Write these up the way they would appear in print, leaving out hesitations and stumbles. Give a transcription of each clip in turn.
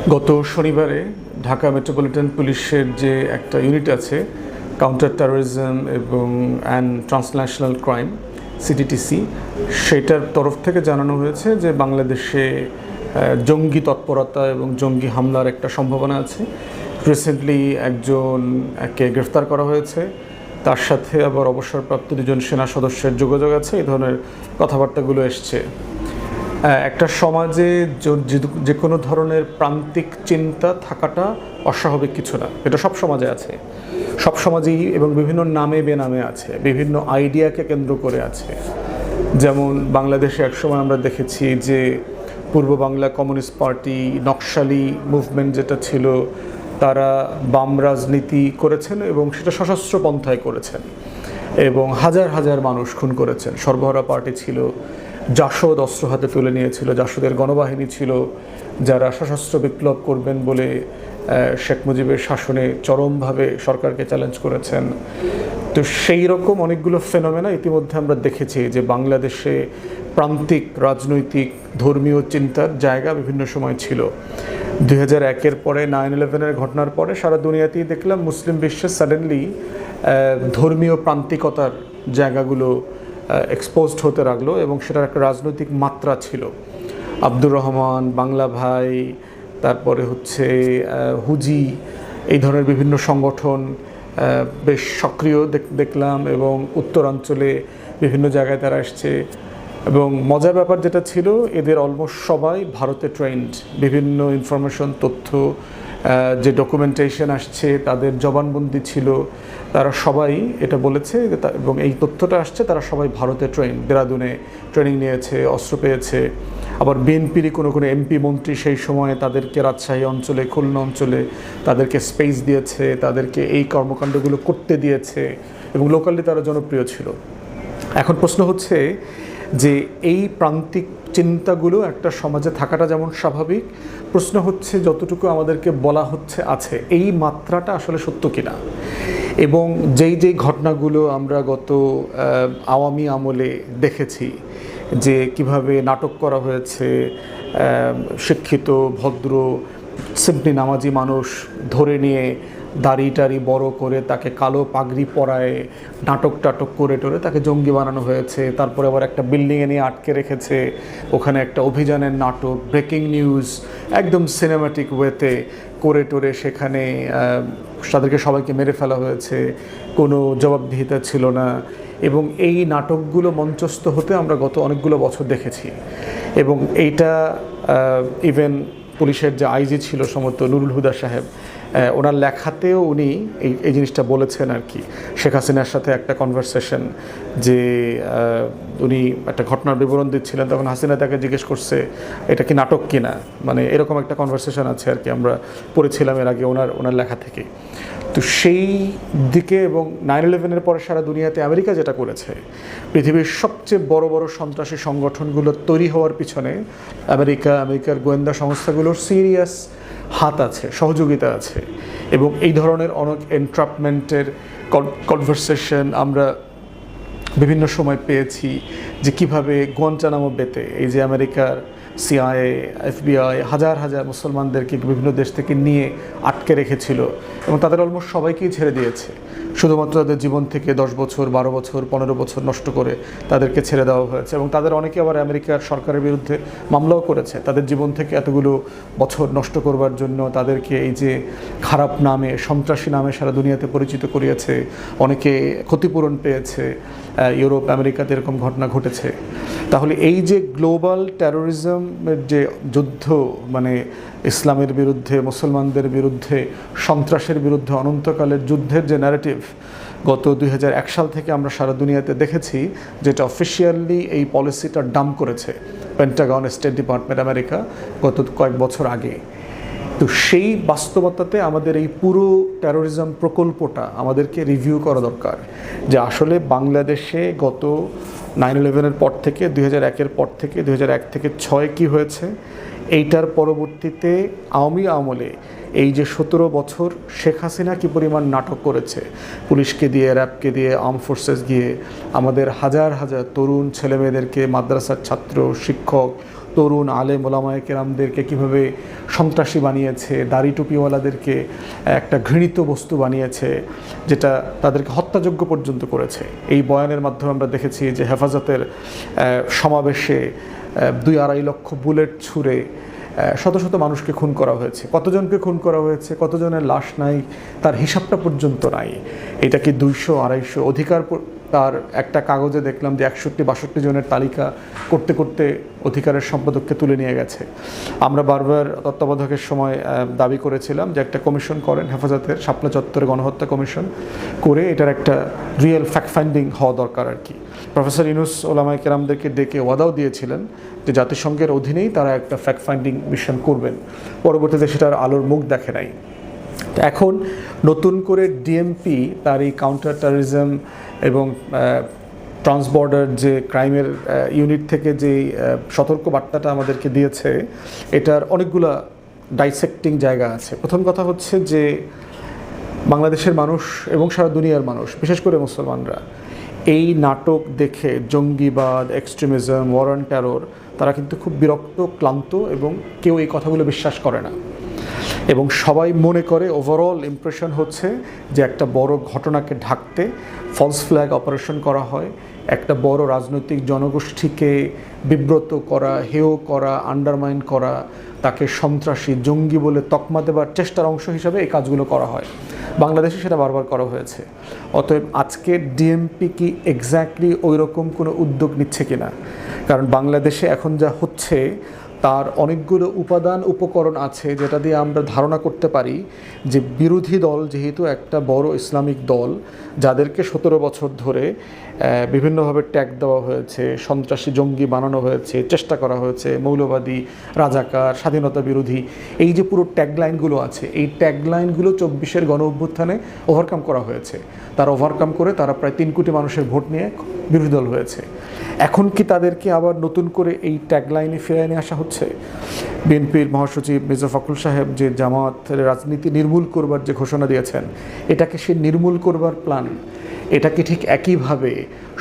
গত শনিবারে ঢাকা মেট্রোপলিটন পুলিশের যে একটা ইউনিট আছে, কাউন্টার টেরোরিজম এবং ট্রান্সন্যাশনাল ক্রাইম, সিটিটিসি, সেটার তরফ থেকে জানানো হয়েছে যে বাংলাদেশে জঙ্গি তৎপরতা এবং জঙ্গি হামলার একটা সম্ভাবনা আছে। রিসেন্টলি একজনকে গ্রেফতার করা হয়েছে, তার সাথে আবার অবসরপ্রাপ্ত দুজন সেনা সদস্যের যোগাযোগ আছে। এই ধরনের কথাবার্তাগুলো এসছে। একটা সমাজে যে কোনো ধরনের প্রান্তিক চিন্তা থাকাটা অস্বাভাবিক কিছু না, এটা সব সমাজে আছে, সব সমাজেই, এবং বিভিন্ন নামে বেনামে আছে, বিভিন্ন আইডিয়াকে কেন্দ্র করে আছে। যেমন বাংলাদেশে একসময় আমরা দেখেছি যে পূর্ব বাংলা কমিউনিস্ট পার্টি, নকশালি মুভমেন্ট যেটা ছিল, তারা বাম রাজনীতি করেছেন এবং সেটা সশস্ত্র পন্থায় করেছেন এবং হাজার হাজার মানুষ খুন করেছেন। সর্বহারা পার্টি ছিল, জাসদ অস্ত্র হাতে তুলে নিয়েছিল, জাসদের গণবাহিনী ছিল যারা সশস্ত্র বিপ্লব করবেন বলে শেখ মুজিবের শাসনে চরমভাবে সরকারকে চ্যালেঞ্জ করেছেন। তো সেই রকম অনেকগুলো ফেনোমেনা ইতিমধ্যে আমরা দেখেছি যে বাংলাদেশে প্রান্তিক রাজনৈতিক ধর্মীয় চিন্তার জায়গা বিভিন্ন সময় ছিল। 2001-এর পরে 9/11-এর ঘটনার পরে সারা দুনিয়াতেই দেখলাম মুসলিম বিশ্বে সাডেনলি ধর্মীয় প্রান্তিকতার জায়গাগুলো এক্সপোজড হতে লাগলো এবং সেটার একটা রাজনৈতিক মাত্রা ছিল। আব্দুর রহমান, বাংলা ভাই, তারপরে হচ্ছে হুজি, এই ধরনের বিভিন্ন সংগঠন বেশ সক্রিয় দেখলাম এবং উত্তরাঞ্চলে বিভিন্ন জায়গায় তারা আসছে। এবং মজার ব্যাপার যেটা ছিল, এদের অলমোস্ট সবাই ভারতে ট্রেন্ড। বিভিন্ন ইনফরমেশন, তথ্য, যে ডকুমেন্টেশন আসছে, তাদের জবানবন্দি ছিল, তারা সবাই এটা বলেছে এবং এই তথ্যটা আসছে, তারা সবাই ভারতে দেরাদুনে ট্রেনিং নিয়েছে, অস্ত্র পেয়েছে। আবার বিএনপিরই কোনো এমপি মন্ত্রী সেই সময় তাদেরকে রাজশাহী অঞ্চলে, খুলনা অঞ্চলে তাদেরকে স্পেস দিয়েছে, তাদেরকে এই কর্মকাণ্ডগুলো করতে দিয়েছে এবং লোকালি তারা জনপ্রিয় ছিল। এখন প্রশ্ন হচ্ছে যে এই প্রান্তিক চিন্তাগুলো একটা সমাজে থাকাটা যেমন স্বাভাবিক, প্রশ্ন হচ্ছে যতটুকু আমাদেরকে বলা হচ্ছে আছে, এই মাত্রাটা আসলে সত্য কিনা। এবং যেই ঘটনাগুলো আমরা গত আওয়ামী আমলে দেখেছি যে কিভাবে নাটক করা হয়েছে, শিক্ষিত ভদ্র সিম্পলি নামাজি মানুষ ধরে নিয়ে দাড়ি বড় করে তাকে কালো পাগড়ি পরায় নাটক করে তাকে জঙ্গি বানানো হয়েছে। তারপরে আবার একটা বিল্ডিংয়ে নিয়ে আটকে রেখেছে, ওখানে একটা অভিযানের নাটক, ব্রেকিং নিউজ, একদম সিনেমাটিক ওয়েতে করে সেখানে তাদেরকে সবাইকে মেরে ফেলা হয়েছে, কোনো জবাবদিহিতা ছিল না। এবং এই নাটকগুলো মঞ্চস্থ হতে আমরা গত অনেকগুলো বছর দেখেছি। এবং এইটা ইভেন পুলিশের যে আইজি ছিল সম্ভবত নুরুল হুদা সাহেব, ওনার লেখাতেও উনি এই জিনিসটা বলেছেন আর কি। শেখ হাসিনার সাথে একটা কনভারসেশন, যে উনি একটা ঘটনার বিবরণ দিচ্ছিলেন, তখন হাসিনা তাকে জিজ্ঞেস করছে এটা কি নাটক কিনা, মানে এরকম একটা কনভারসেশন আছে আর কি, আমরা পড়েছিলাম এর আগে ওনার লেখা থেকে। তো সেই দিকে এবং 9/11-এর পরে সারা দুনিয়াতে আমেরিকা যেটা করেছে, পৃথিবীর সবচেয়ে বড় সন্ত্রাসী সংগঠনগুলো তৈরি হওয়ার পিছনে আমেরিকার গোয়েন্দা সংস্থাগুলোর সিরিয়াস হাত আছে, সহযোগিতা আছে। এবং এই ধরনের অনেক এন্ট্রাপমেন্টের কনভারসেশন আমরা বিভিন্ন সময় পেয়েছি, যে কিভাবে গুয়ান্টানামো বেতে এই যে আমেরিকার সিআইএ, এফবিআই হাজার হাজার মুসলমানদেরকে বিভিন্ন দেশ থেকে নিয়ে আটকে রেখেছিল এবং তাদের অলমোস্ট সবাইকেই ছেড়ে দিয়েছে, শুধুমাত্র তাদের জীবন থেকে 10 বছর, 12 বছর, 15 বছর নষ্ট করে তাদেরকে ছেড়ে দেওয়া হয়েছে। এবং তাদের অনেকে আবার আমেরিকার সরকারের বিরুদ্ধে মামলাও করেছে, তাদের জীবন থেকে এতগুলো বছর নষ্ট করবার জন্য তাদেরকে এই যে খারাপ নামে, সন্ত্রাসী নামে সারা দুনিয়াতে পরিচিত করিয়েছে, অনেকে ক্ষতিপূরণ পেয়েছে। ইউরোপ, আমেরিকাতে এরকম ঘটনা ঘটেছে। তাহলে এই যে গ্লোবাল টেরোরিজমের যে যুদ্ধ, মানে ইসলামের বিরুদ্ধে, মুসলমানদের বিরুদ্ধে, সন্ত্রাসের বিরুদ্ধে অনন্তকালের যুদ্ধের যে ন্যারেটিভ গত 2001 সাল থেকে আমরা সারা দুনিয়াতে দেখেছি, যেটা অফিসিয়ালি এই পলিসিটা ডাম্প করেছে পেন্টাগন, স্টেট ডিপার্টমেন্ট আমেরিকা গত কয়েক বছর আগে। তো সেই বাস্তবতাতে আমাদের এই পুরো টেরোরিজম প্রকল্পটা আমাদেরকে রিভিউ করা দরকার, যে আসলে বাংলাদেশে গত 9/11-এর পর থেকে, 2001-এর পর থেকে, 2001 থেকে 2006 কী হয়েছে, এইটার পরবর্তীতে আওয়ামী আমলে এই যে 17 বছর শেখ হাসিনা কী পরিমাণ নাটক করেছে, পুলিশকে দিয়ে, র্যাবকে দিয়ে, আর্ম ফোর্সেস দিয়ে আমাদের হাজার হাজার তরুণ ছেলেমেয়েদেরকে, মাদ্রাসার ছাত্র, শিক্ষক, তরুণ আলেম ওলামায়ে কেরামদেরকে কীভাবে সন্ত্রাসী বানিয়েছে, দাড়ি টুপিওয়ালাদেরকে একটা ঘৃণিত বস্তু বানিয়েছে, যেটা তাদেরকে হত্যাযোগ্য পর্যন্ত করেছে। এই বয়ানের মাধ্যমে আমরা দেখেছি যে হেফাজতের সমাবেশে 2-2.5 লক্ষ বুলেট ছুঁড়ে শত শত মানুষকে খুন করা হয়েছে। কতজনকে খুন করা হয়েছে, কতজনের লাশ নাই, তার হিসাবটা পর্যন্ত নাই। এটা কি 200-250 অধিকার? তার একটা কাগজে দেখলাম যে 61-62 জনের তালিকা করতে করতে অধিকারের সম্পাদককে তুলে নিয়ে গেছে। আমরা বারবার তত্ত্বাবধায়কের সময় দাবি করেছিলাম যে একটা কমিশন করেন হেফাজতের, শাপলা চত্বরে গণহত্যা কমিশন করে এটার একটা রিয়েল ফ্যাক্ট ফাইন্ডিং হওয়া দরকার আর কি। প্রফেসর ইউনূস ওলামায়ে কেরামদেরকে ডেকে ওয়াদাও দিয়েছিলেন যে জাতিসংঘের অধীনেই তারা একটা ফ্যাক্ট ফাইন্ডিং মিশন করবেন। পরবর্তীতে সেটার আলোর মুখ দেখে নাই। এখন নতুন করে ডিএমপি তার এই কাউন্টার টেররিজম এবং ট্রান্সবর্ডার যে ক্রাইমের ইউনিট থেকে যে সতর্ক বার্তাটা আমাদেরকে দিয়েছে, এটার অনেকগুলা ডাইসেক্টিং জায়গা আছে। প্রথম কথা হচ্ছে যে বাংলাদেশের মানুষ এবং সারা দুনিয়ার মানুষ, বিশেষ করে মুসলমানরা, এই নাটক দেখে জঙ্গিবাদ, এক্সট্রিমিজম, ওয়ার অন টেরর, তারা কিন্তু খুব বিরক্ত, ক্লান্ত এবং কেউ এই কথাগুলো বিশ্বাস করে না। এবং সবাই মনে করে, ওভারঅল ইমপ্রেশন হচ্ছে যে একটা বড় ঘটনাকে ঢাকতে ফলস ফ্ল্যাগ অপারেশন করা হয়, একটা বড় রাজনৈতিক জনগোষ্ঠীকে বিব্রত করা, হেয় করা, আন্ডারমাইন করা, তাকে সন্ত্রাসী, জঙ্গি বলে তকমা দেবার চেষ্টার অংশ হিসাবে এই কাজগুলো করা হয়। বাংলাদেশে সেটা বারবার করা হয়েছে। অতএব আজকে ডিএমপি কি এক্স্যাক্টলি ওই রকম কোনো উদ্যোগ নিচ্ছে কিনা? কারণ বাংলাদেশে এখন যা হচ্ছে তার অনেকগুলো উপাদান, উপকরণ আছে যেটা দিয়ে আমরা ধারণা করতে পারি যে বিরোধী দল যেহেতু একটা বড় ইসলামিক দল, যাদেরকে 17 বছর ধরে বিভিন্নভাবে ট্যাগ দেওয়া হয়েছে, সন্ত্রাসী, জঙ্গি বানানো হয়েছে, চেষ্টা করা হয়েছে, মৌলবাদী, রাজাকার, স্বাধীনতা বিরোধী, এই যে পুরো ট্যাগলাইনগুলো আছে, এই ট্যাগলাইনগুলো 24-এর গণ অভ্যুত্থানে ওভারকাম করা হয়েছে। তারা ওভারকাম করে তারা প্রায় 3 কোটি মানুষের ভোট নিয়ে বিরোধী দল হয়েছে। এখন কি তাদেরকে আবার নতুন করে এই ট্যাগলাইনে ফিরিয়ে নিয়ে আসা হচ্ছে? বিএনপির মহাসচিব মির্জা ফখরুল সাহেব যে জামাতের রাজনীতি নির্মূল করবার যে ঘোষণা দিয়েছেন, এটাকে সে নির্মূল করবার প্ল্যান, এটাকে ঠিক একইভাবে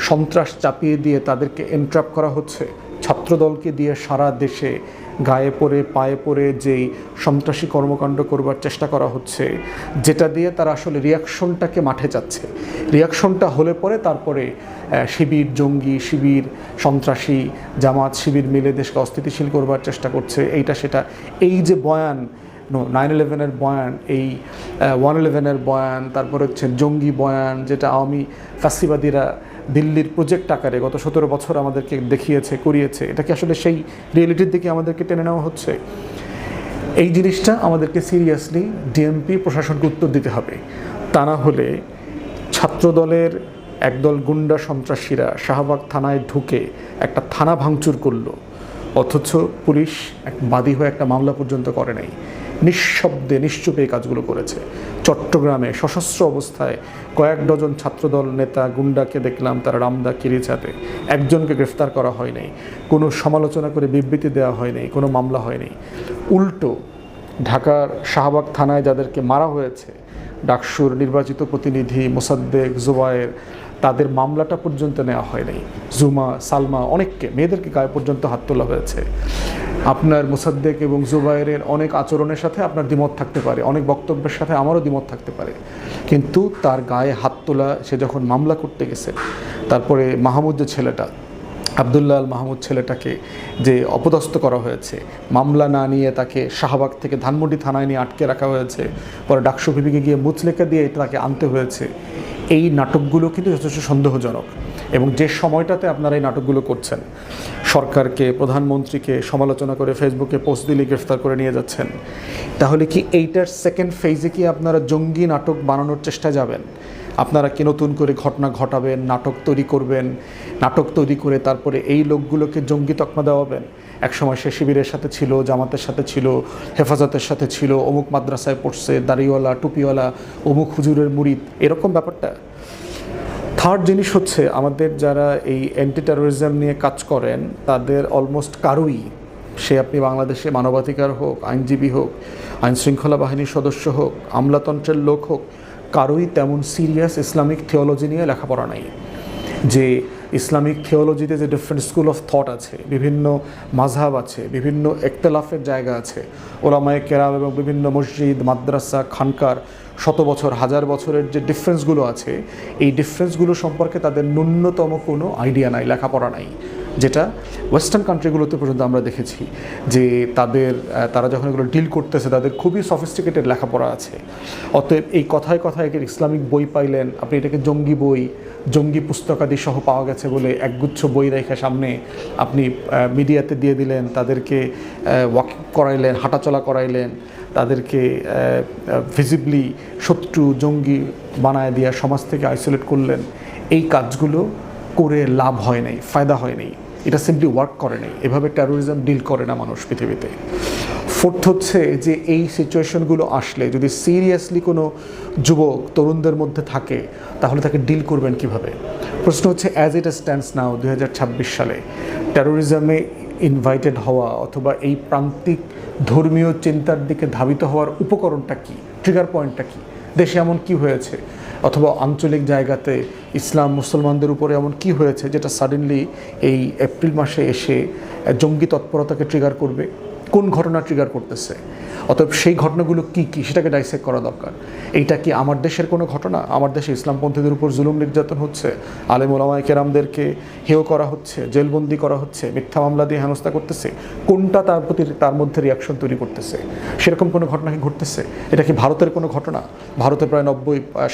সন্ত্রাস চাপিয়ে দিয়ে তাদেরকে এন্ট্রাপ করা হচ্ছে। ছাত্রদলকে দিয়ে সারা দেশে গায়ে পড়ে পায়ে পড়ে যেই সন্ত্রাসী কর্মকাণ্ড করবার চেষ্টা করা হচ্ছে, যেটা দিয়ে তারা আসলে রিয়াকশনটাকে মাঠে যাচ্ছে। রিয়াকশনটা হলে পরে তারপরে শিবির জঙ্গি, শিবির সন্ত্রাসী, জামাত শিবির মিলে দেশকে অস্থিতিশীল করবার চেষ্টা করছে, এইটা সেটা। এই যে বয়ান, 9/11-এর বয়ান, এই 1/11-এর বয়ান, তারপরে হচ্ছে জঙ্গি বয়ান, যেটা আওয়ামী ফ্যাসিবাদীরা দিল্লির প্রজেক্ট আকারে গত 17 বছর আমাদেরকে দেখিয়েছে, করিয়েছে, এটা কি আসলে সেই রিয়েলিটির দিকে আমাদেরকে টেনে নেওয়া হচ্ছে? এই জিনিসটা আমাদেরকে সিরিয়াসলি ডিএমপি প্রশাসনকে উত্তর দিতে হবে। তা না হলে ছাত্রদলের একদল গুন্ডা সন্ত্রাসীরা শাহবাগ থানায় ঢুকে একটা থানা ভাঙচুর করলো, অথচ পুলিশ এক বাদী হয়ে একটা মামলা পর্যন্ত করে নাই, নিঃশব্দে নিশ্চুপে এই কাজগুলো করেছে। চট্টগ্রামে সশস্ত্র অবস্থায় কয়েক ডজন ছাত্রদল নেতা গুন্ডাকে দেখলাম, তারা রামদা কিরিচাতে, একজনকে গ্রেফতার করা হয় নাই, কোনো সমালোচনা করে বিবৃতি দেওয়া হয় নাই, কোনো মামলা হয় নাই। উল্টো ঢাকার শাহবাগ থানায় যাদেরকে মারা হয়েছে, ডাকসুর নির্বাচিত প্রতিনিধি মোসাদ্দেক, জুবায়ের, তাদের মামলাটা পর্যন্ত নেওয়া হয় নাই। জুমা, সালমা, অনেককে, মেয়েদেরকে গায়ে পর্যন্ত হাত তোলা হয়েছে। আপনার মোসাদ্দেক এবং জুবায়েরের অনেক আচরণের সাথে আপনার দ্বিমত থাকতে পারে, অনেক বক্তব্যের সাথে আমারও দ্বিমত থাকতে পারে, কিন্তু তার গায়ে হাত তোলা, সে যখন মামলা করতে গেছে, তারপরে মাহমুদ যে ছেলেটা, আবদুল্লাহ আল মাহমুদ ছেলেটাকে যে অপদস্থ করা হয়েছে, মামলা না নিয়ে তাকে শাহবাগ থেকে ধানমন্ডি থানায় নিয়ে আটকে রাখা হয়েছে, পরে ডাকসু বিভাগে গিয়ে মুচলেখা দিয়ে তাকে আনতে হয়েছে, এই নাটকগুলো কিন্তু যথেষ্ট সন্দেহজনক। এবং যে সময়টাতে আপনারা এই নাটকগুলো করছেন, সরকারকে, প্রধানমন্ত্রীকে সমালোচনা করে ফেসবুকে পোস্ট দিলে গ্রেফতার করে নিয়ে যাচ্ছেন, তাহলে কি এইটার সেকেন্ড ফেজে কি আপনারা জঙ্গি নাটক বানানোর চেষ্টা যাবেন? আপনারা কি নতুন করে ঘটনা ঘটাবেন, নাটক তৈরি করবেন, নাটক তৈরি করে তারপরে এই লোকগুলোকে জঙ্গি তকমা দেওয়াবেন? একসময় সে শিবিরের সাথে ছিল, জামাতের সাথে ছিল, হেফাজতের সাথে ছিল, অমুক মাদ্রাসায় পড়ছে, দাড়িওয়ালা, টুপিওয়ালা, অমুক হুজুরের মুরিদ, এরকম ব্যাপারটা। থার্ড জিনিস হচ্ছে, আমাদের যারা এই অ্যান্টি টেরোরিজম নিয়ে কাজ করেন তাদের অলমোস্ট কারোই সে আপনি বাংলাদেশে মানবাধিকার হোক, আইনজীবী হোক, আইনশৃঙ্খলা বাহিনীর সদস্য হোক, আমলাতন্ত্রের লোক হোক, কারোই তেমন সিরিয়াস ইসলামিক থিওলজি নিয়ে লেখাপড়া নাই। যে ইসলামিক থিওলজিতে যে ডিফারেন্ট স্কুল অফ থট আছে, বিভিন্ন মাযহাব আছে, বিভিন্ন ইখতিলাফের জায়গা আছে, ওলামায়ে কেরাম এবং বিভিন্ন মসজিদ, মাদ্রাসা, খানকার শত বছর, হাজার বছরের যে ডিফারেন্সগুলো আছে, এই ডিফারেন্সগুলো সম্পর্কে তাদের ন্যূনতম কোনো আইডিয়া নাই, লেখাপড়া নাই। যেটা ওয়েস্টার্ন কান্ট্রিগুলোতে পর্যন্ত আমরা দেখেছি যে তারা যখন এগুলো ডিল করতেছে তাদের খুবই সফিস্টিকেটেড লেখাপড়া আছে। অতএব এই কথায় কথায় ইসলামিক বই পাইলেন, আপনি এটাকে জঙ্গি বই, জঙ্গি পুস্তকাদি সহ পাওয়া গেছে বলে একগুচ্ছ বই রেখে সামনে আপনি মিডিয়াতে দিয়ে দিলেন, তাদেরকে ওয়াকিং করাইলেন, হাঁটাচলা করাইলেন, তাদেরকে ভিজিবলি শত্রু জঙ্গি বানায় দিয়ে সমাজ থেকে আইসোলেট করলেন। এই কাজগুলো করে লাভ হয় নাই, ফায়দা হয় নাই, এটা সিম্পলি ওয়ার্ক করে নাই। এভাবে টেরোরিজম ডিল করে না মানুষ পৃথিবীতে। ফোর্থ হচ্ছে যে এই সিচুয়েশনগুলো আসলে যদি সিরিয়াসলি কোনো যুবক তরুণদের মধ্যে থাকে তাহলে তাকে ডিল করবেন কিভাবে? প্রশ্ন হচ্ছে অ্যাজ ইট স্ট্যান্ডস নাও 2026 সালে টেরোরিজমে ইনভাইটেড হওয়া অথবা এই প্রান্তিক ধর্মীয় চিন্তার দিকে ধাবিত হওয়ার উপকরণটা কী, ট্রিগার পয়েন্টটা কী, দেশে এমন কি হয়েছে অথবা আঞ্চলিক জায়গাতে ইসলাম মুসলমানদের উপরে এমন কি হয়েছে যেটা সাডেনলি এই এপ্রিল মাসে এসে জঙ্গি তৎপরতাকে ট্রিগার করবে? কোন ঘটনা ট্রিগার করতেছে? অতএব সেই ঘটনাগুলো কি কি সেটাকে ডাইসেক্ট করা দরকার। এইটা কি আমার দেশের কোনো ঘটনা? আমার দেশে ইসলামপন্থীদের উপর জুলুম নির্যাতন হচ্ছে, আলেম ওলামায়ে কেরামদেরকে হেয় করা হচ্ছে, জেলবন্দি করা হচ্ছে, মিথ্যা মামলা দিয়ে হেনস্থা করতেছে, কোনটা তার মধ্যে রিয়াকশন তৈরি করতেছে? সেরকম কোনো ঘটনা কি ঘটতেছে? এটা কি ভারতের কোনো ঘটনা? ভারতে প্রায়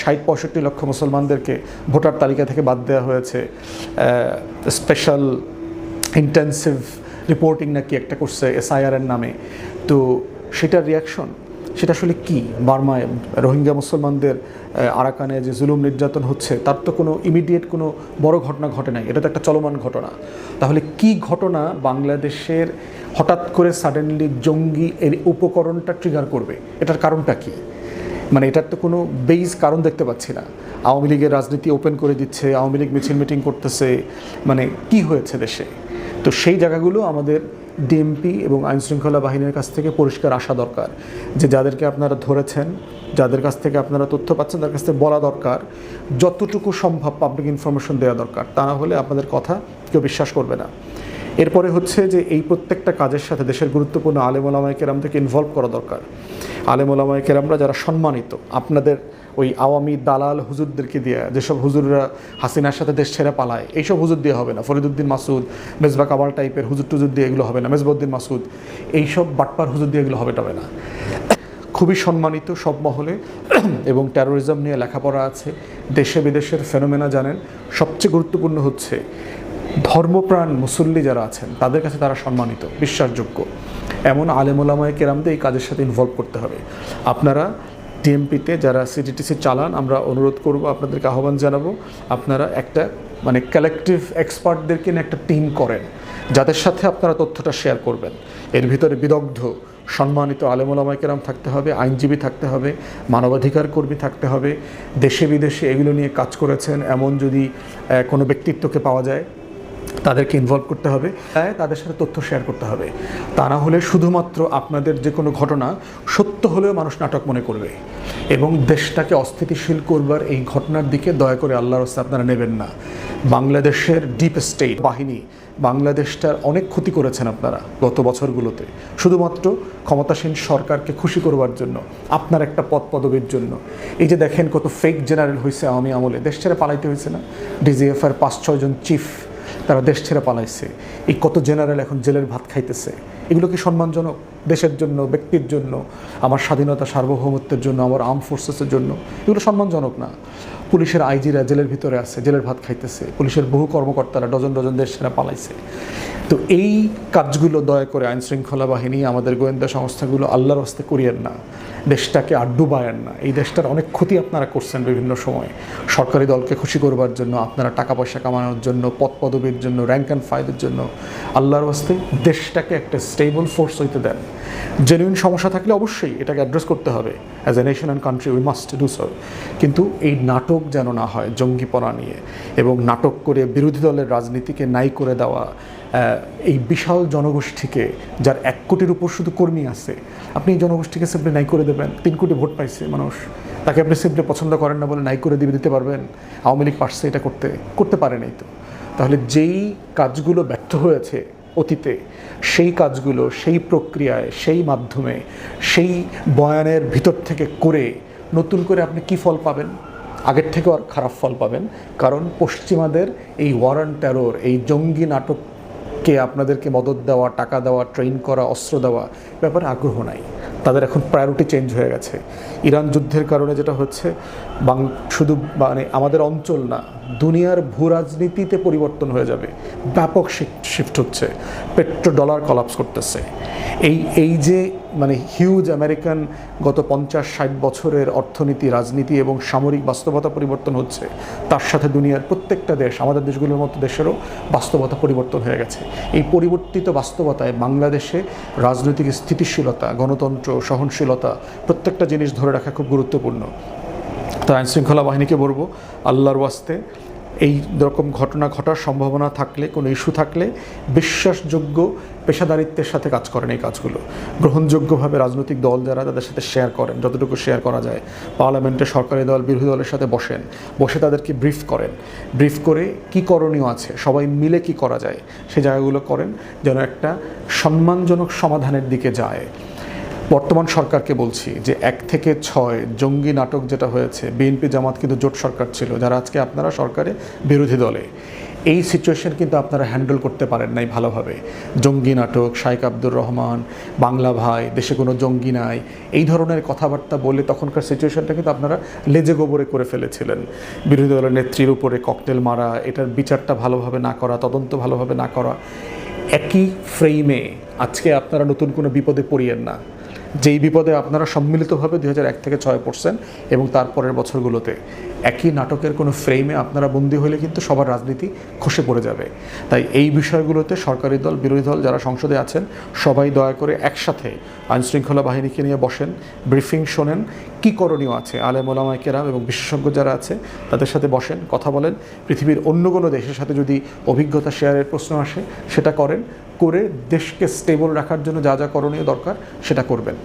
60-65 লক্ষ মুসলমানদেরকে ভোটার তালিকা থেকে বাদ দেওয়া হয়েছে, স্পেশাল ইন্টেন্সিভ রিপোর্টিং নাকি একটা করছে SIR-এর নামে। তো সেটার রিয়াকশন সেটা আসলে কি? বার্মায় রোহিঙ্গা মুসলমানদের আরাকানে যে জুলুম নির্যাতন হচ্ছে তার তো কোনো ইমিডিয়েট কোনো বড় ঘটনা ঘটে নাই, এটা তো একটা চলমান ঘটনা। তাহলে কি ঘটনা বাংলাদেশের হঠাৎ করে সাডেনলি জঙ্গি এর উপকরণটা ট্রিগার করবে? এটার কারণটা কি? মানে এটার তো কোনো বেইজ কারণ দেখতে পাচ্ছি না। আওয়ামী লীগের রাজনীতি ওপেন করে দিচ্ছে, আওয়ামী লীগ মিছিল মিটিং করতেছে, মানে কি হয়েছে দেশে? তো সেই জায়গাগুলো আমাদের ডিএমপি এবং আইনশৃঙ্খলা বাহিনীর কাছ থেকে পরিষ্কার আসা দরকার, যে যাদেরকে আপনারা ধরেছেন, যাদের কাছ থেকে আপনারা তথ্য পাচ্ছেন তাদের কাছ থেকে বলা দরকার, যতটুকু সম্ভব পাবলিক ইনফরমেশন দেওয়া দরকার। তা না হলে আপনাদের কথা কেউ বিশ্বাস করবে না। এরপরে হচ্ছে যে এই প্রত্যেকটা কাজের সাথে দেশের গুরুত্বপূর্ণ আলেম ওলামায়ে কেরামদেরকে ইনভলভ করা দরকার। আলেম ওলামায়ে কেরামরা যারা সম্মানিত, আপনাদের ওই আওয়ামী দালাল হুজুরদেরকে দিয়ে, যেসব হুজুররা হাসিনার সাথে দেশ ছেড়ে পালায়, এইসব হুজুর দিয়ে হবে না। ফরিদুদ্দিন মাসুদ, মেজবা কামাল টাইপের হুজুর টুজুর দিয়ে এগুলো হবে না। মেজবাউদ্দিন মাসুদ, এইসব বাটপার হুজুর দিয়ে এগুলো হবে না। খুবই সম্মানিত সব মহলে এবং টেরোরিজম নিয়ে লেখাপড়া আছে, দেশে বিদেশের ফেনোমেনা জানেন। সবচেয়ে গুরুত্বপূর্ণ হচ্ছে ধর্মপ্রাণ মুসল্লি যারা আছেন তাদের কাছে তারা সম্মানিত, বিশ্বাসযোগ্য। এমন আলেম ওলামায়ে কেরামদের এই কাজের সাথে ইনভলভ করতে হবে। আপনারা ডিএমপিতে যারা সিটিটিসি চালান, আমরা অনুরোধ করব, আপনাদেরকে আহ্বান জানাবো, আপনারা একটা মানে কালেকটিভ এক্সপার্টদেরকে নিয়ে একটা টিম করেন, যাদের সাথে আপনারা তথ্যটা শেয়ার করবেন। এর ভিতরে বিদগ্ধ সম্মানিত আলেম ওলামায়ে কেরাম থাকতে হবে, আইনজীবী থাকতে হবে, মানবাধিকার কর্মী থাকতে হবে, দেশে বিদেশে এগুলো নিয়ে কাজ করেছেন এমন যদি কোনো ব্যক্তিত্বকে পাওয়া যায় তাদেরকে ইনভলভ করতে হবে, তাদের সাথে তথ্য শেয়ার করতে হবে। তা না হলে শুধুমাত্র আপনাদের যে কোনো ঘটনা সত্য হলেও মানুষ নাটক মনে করবে এবং দেশটাকে অস্থিতিশীল করবার এই ঘটনার দিকে দয়া করে আল্লাহর রাস্তায় আপনারা নেবেন না। বাংলাদেশের ডিপ স্টেট বাহিনী বাংলাদেশটার অনেক ক্ষতি করেছেন আপনারা গত বছরগুলোতে, শুধুমাত্র ক্ষমতাসীন সরকারকে খুশি করবার জন্য, আপনার একটা পদ পদবীর জন্য। এই যে দেখেন কত ফেক জেনারেল হয়েছে আওয়ামী আমলে, দেশ ছেড়ে পালাইতে হয়েছে না? DGF-এর 5-6 জন চিফ তারা দেশ ছেড়ে পালাইছে। এই কত জেনারেল এখন জেলের ভাত খাইতেছে। এগুলো কি সম্মানজনক দেশের জন্য, ব্যক্তির জন্য, আমার স্বাধীনতা সার্বভৌমত্বের জন্য, আমার আর্ম ফোর্সেসের জন্য? এগুলো সম্মানজনক না। পুলিশের আইজিরা জেলের ভিতরে আছে, জেলের ভাত খাইতেছে। পুলিশের বহু কর্মকর্তারা ডজন ডজন দেশ ছেড়ে পালাইছে। তো এই কাজগুলো দয়া করে আইনশৃঙ্খলা বাহিনী, আমাদের গোয়েন্দা সংস্থাগুলো আল্লাহর হস্তে করিয়েন না, দেশটাকে আর ডুবায়েন না। এই দেশটার অনেক ক্ষতি আপনারা করছেন বিভিন্ন সময় সরকারি দলকে খুশি করবার জন্য, আপনারা টাকা পয়সা কামানোর জন্য, পদ পদবীর জন্য, র্যাঙ্ক অ্যান্ড ফাইলের জন্য। আল্লাহর হস্তে দেশটাকে একটা স্টেবল ফোর্স হইতে দেন। জেনুইন সমস্যা থাকলে অবশ্যই এটাকে অ্যাড্রেস করতে হবে। As a nation and country we must do so. কিন্তু এই নাটক যেন না হয় জঙ্গিপনা নিয়ে, এবং নাটক করে বিরোধী দলের রাজনীতিকে নাই করে দেওয়া, এই বিশাল জনগোষ্ঠীকে, যার 1 কোটির উপর শুধু কর্মী আছে, আপনি এই জনগোষ্ঠীকে সিম্পলি নাই করে দেবেন। 3 কোটি ভোট পাইছে মানুষ, তাকে আপনি সিম্পলি পছন্দ করেন না বলে নাই করে দিতে পারবেন? আওয়ামী লীগ পারছে এটা করতে পারে নাই তো। তাহলে যেই কাজগুলো ব্যর্থ হয়েছে অতীতে, সেই কাজগুলো সেই প্রক্রিয়ায়, সেই মাধ্যমে, সেই বয়ানের ভিতর থেকে করে নতুন করে আপনি কি ফল পাবেন? আগের থেকেও আর খারাপ ফল পাবেন। কারণ পশ্চিমাদের এই ওয়ার অন টেরর, এই জঙ্গি নাটককে আপনাদেরকে মদত দেওয়া, টাকা দেওয়া, ট্রেন করা, অস্ত্র দেওয়া ব্যাপারে আগ্রহ নাই। তাদের এখন প্রায়োরিটি চেঞ্জ হয়ে গেছে। ইরান যুদ্ধের কারণে যেটা হচ্ছে, শুধু মানে আমাদের অঞ্চল না, দুনিয়ার ভূ রাজনীতিতে পরিবর্তন হয়ে যাবে। ব্যাপক শিফট হচ্ছে, পেট্রো ডলার কলাপস করতেছে। এই যে মানে হিউজ আমেরিকান গত 50-60 বছরের অর্থনীতি, রাজনীতি এবং সামরিক বাস্তবতা পরিবর্তন হচ্ছে, তার সাথে দুনিয়ার প্রত্যেকটা দেশ, আমাদের দেশগুলোর মতো দেশেরও বাস্তবতা পরিবর্তন হয়ে গেছে। এই পরিবর্তিত বাস্তবতায় বাংলাদেশে রাজনৈতিক স্থিতিশীলতা, গণতন্ত্র, সহনশীলতা, প্রত্যেকটা জিনিস ধরে রাখা খুব গুরুত্বপূর্ণ। তো আইনশৃঙ্খলা বাহিনীকে বলবো, আল্লাহর ওয়াস্তে এই রকম ঘটনা ঘটার সম্ভাবনা থাকলে, কোনো ইস্যু থাকলে বিশ্বাসযোগ্য পেশাদারিত্বের সাথে কাজ করেন। এই কাজগুলো গ্রহণযোগ্যভাবে রাজনৈতিক দল যারা, তাদের সাথে শেয়ার করেন, যতটুকু শেয়ার করা যায়। পার্লামেন্টে সরকারি দল, বিরোধী দলের সাথে বসে তাদেরকে ব্রিফ করেন। ব্রিফ করে কি করণীয় আছে, সবাই মিলে কি করা যায়, সেই জায়গাগুলো করেন, যেন একটা সম্মানজনক সমাধানের দিকে যায়। বর্তমান সরকারকে বলছি যে 1 থেকে 6 জঙ্গি নাটক যেটা হয়েছে, বিএনপি জামাত কিন্তু জোট সরকার ছিল, যারা আজকে আপনারা সরকারে বিরোধী দলে, এই সিচুয়েশন কিন্তু আপনারা হ্যান্ডেল করতে পারেন নাই ভালোভাবে। জঙ্গি নাটক, শাইখ আব্দুর রহমান, বাংলা ভাই, দেশে কোনো জঙ্গি নাই, এই ধরনের কথাবার্তা বলে তখনকার সিচুয়েশনটা কিন্তু আপনারা লেজে গোবরে করে ফেলেছিলেন। বিরোধী দলের নেত্রীর উপরে ককটেল মারা, এটার বিচারটা ভালোভাবে না করা, তদন্ত ভালোভাবে না করা। একই ফ্রেমে আজকে আপনারা নতুন কোনো বিপদে পড়িয়েন না, যেই বিপদে আপনারা সম্মিলিতভাবে 2001 থেকে 6 পড়ছেন এবং তারপরের বছরগুলোতে। একই নাটকের কোনো ফ্রেমে আপনারা বন্দী হলে কিন্তু সবার রাজনীতি খসে পড়ে যাবে। তাই এই বিষয়গুলোতে সরকারি দল, বিরোধী দল যারা সংসদে আছেন, সবাই দয়া করে একসাথে আইনশৃঙ্খলা বাহিনীকে নিয়ে বসেন, ব্রিফিং শোনেন, কী করণীয় আছে, আলেম ওলামায়ে কেরাম এবং বিশেষজ্ঞ যারা আছে তাদের সাথে বসেন, কথা বলেন। পৃথিবীর অন্য কোনো দেশের সাথে যদি অভিজ্ঞতা শেয়ারের প্রশ্ন আসে, সেটা করেন, করে দেশকে স্টেবল রাখার জন্য যা যা করণীয় দরকার সেটা করবেন।